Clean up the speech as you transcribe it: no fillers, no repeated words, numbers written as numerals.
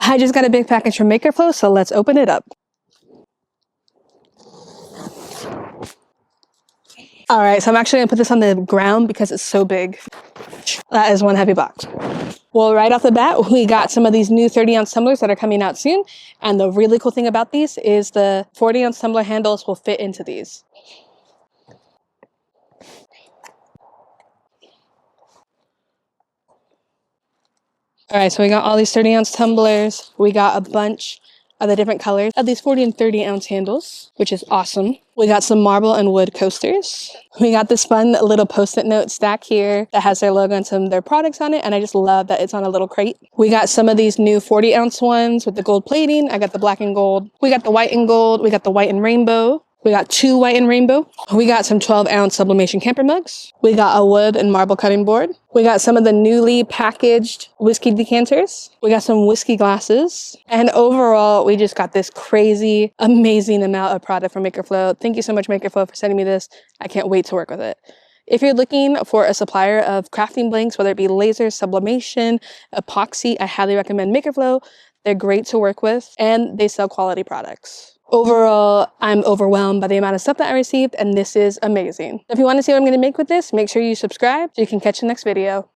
I just got a big package from MakerFlo, so let's open it up. All right, so I'm actually gonna put this on the ground because it's so big. That is one heavy box. Well, right off the bat, we got some of these new 30-ounce tumblers that are coming out soon. And the really cool thing about these is the 40-ounce tumbler handles will fit into these. All right, so we got all these 30-ounce tumblers. We got a bunch of the different colors of these 40 and 30-ounce handles, which is awesome. We got some marble and wood coasters. We got this fun little post-it note stack here that has their logo and some of their products on it, and I just love that it's on a little crate. We got some of these new 40-ounce ones with the gold plating. I got the black and gold. We got the white and gold. We got the white and rainbow. We got 2 white and rainbow. We got some 12-ounce sublimation camper mugs. We got a wood and marble cutting board. We got some of the newly packaged whiskey decanters. We got some whiskey glasses. And overall, we just got this crazy, amazing amount of product from MakerFlo. Thank you so much, MakerFlo, for sending me this. I can't wait to work with it. If you're looking for a supplier of crafting blanks, whether it be laser, sublimation, epoxy, I highly recommend MakerFlo. They're great to work with, and they sell quality products. Overall, I'm overwhelmed by the amount of stuff that I received, and this is amazing. If you want to see what I'm going to make with this, make sure you subscribe so you can catch the next video.